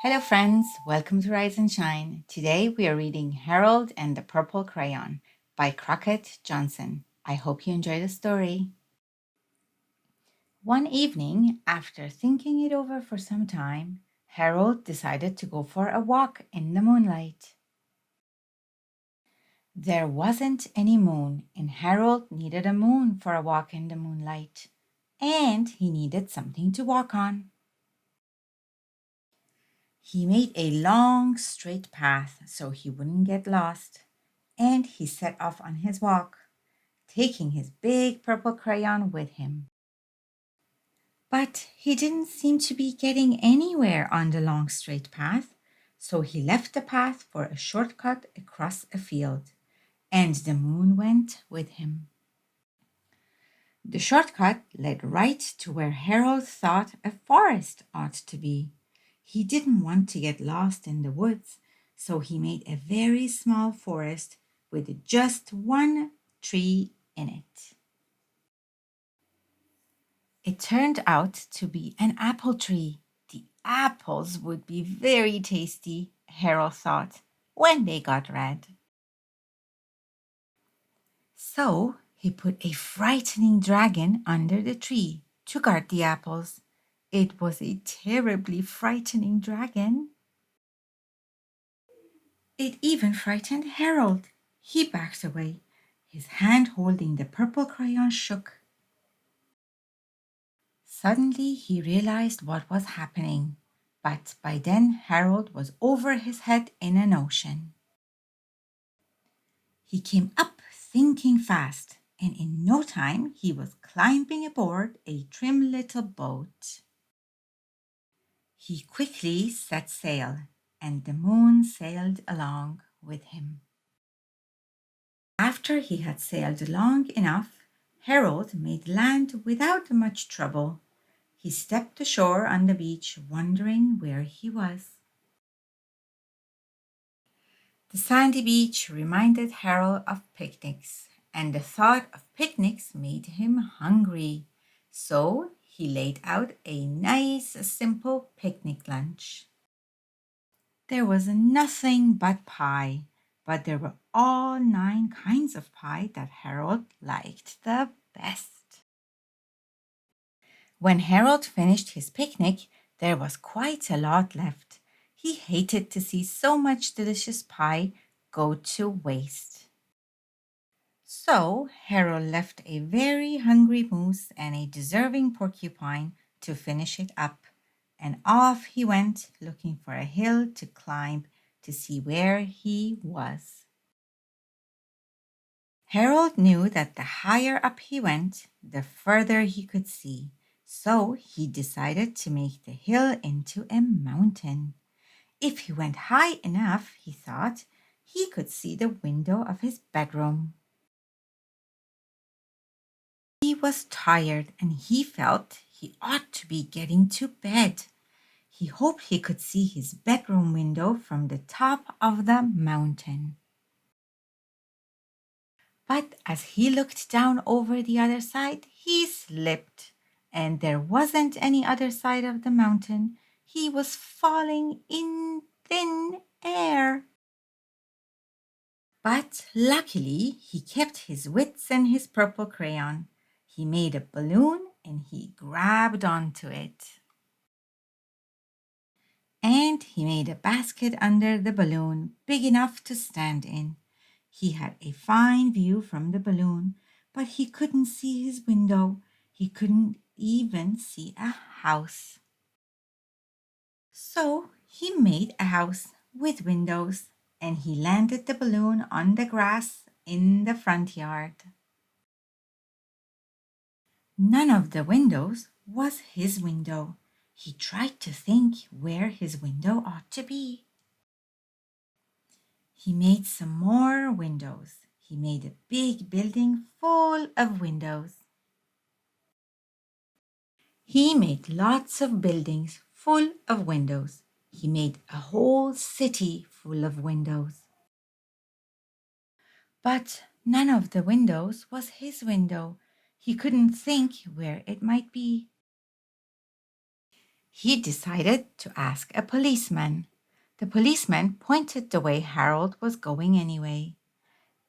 Hello, friends. Welcome to Rise and Shine. Today we are reading Harold and the Purple Crayon by Crockett Johnson. I hope you enjoy the story. One evening, after thinking it over for some time, Harold decided to go for a walk in the moonlight. There wasn't any moon, and Harold needed a moon for a walk in the moonlight. And he needed something to walk on. He made a long, straight path so he wouldn't get lost, and he set off on his walk, taking his big purple crayon with him. But he didn't seem to be getting anywhere on the long, straight path, so he left the path for a shortcut across a field, and the moon went with him. The shortcut led right to where Harold thought a forest ought to be. He didn't want to get lost in the woods, so he made a very small forest with just one tree in it. It turned out to be an apple tree. The apples would be very tasty, Harold thought, when they got red. So he put a frightening dragon under the tree to guard the apples. It was a terribly frightening dragon. It even frightened Harold. He backed away. His hand holding the purple crayon shook. Suddenly he realized what was happening, but by then Harold was over his head in an ocean. He came up thinking fast, and in no time he was climbing aboard a trim little boat. He quickly set sail, and the moon sailed along with him. After he had sailed long enough, Harold made land without much trouble. He stepped ashore on the beach, wondering where he was. The sandy beach reminded Harold of picnics, and the thought of picnics made him hungry. So he laid out a nice, simple picnic lunch. There was nothing but pie, but there were all 9 kinds of pie that Harold liked the best. When Harold finished his picnic, there was quite a lot left. He hated to see so much delicious pie go to waste. So Harold left a very hungry moose and a deserving porcupine to finish it up, and off he went looking for a hill to climb to see where he was. Harold knew that the higher up he went, the further he could see, so he decided to make the hill into a mountain. If he went high enough, he thought, he could see the window of his bedroom. He was tired and he felt he ought to be getting to bed. He hoped he could see his bedroom window from the top of the mountain. But as he looked down over the other side, he slipped, and there wasn't any other side of the mountain. He was falling in thin air. But luckily, he kept his wits and his purple crayon. He made a balloon and he grabbed onto it. And he made a basket under the balloon big enough to stand in. He had a fine view from the balloon, but he couldn't see his window. He couldn't even see a house. So he made a house with windows, and he landed the balloon on the grass in the front yard. None of the windows was his window. He tried to think where his window ought to be. He made some more windows. He made a big building full of windows. He made lots of buildings full of windows. He made a whole city full of windows. But none of the windows was his window. He couldn't think where it might be. He decided to ask a policeman. The policeman pointed the way Harold was going anyway,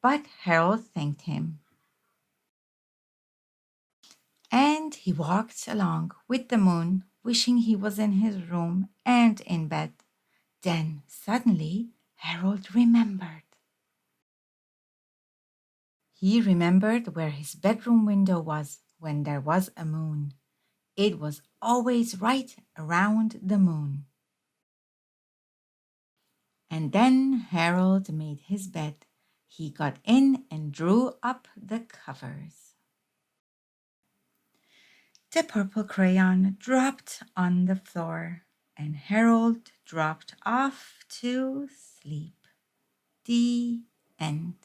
but Harold thanked him. And he walked along with the moon, wishing he was in his room and in bed. Then suddenly Harold remembered. He remembered where his bedroom window was when there was a moon. It was always right around the moon. And then Harold made his bed. He got in and drew up the covers. The purple crayon dropped on the floor, and Harold dropped off to sleep. The end.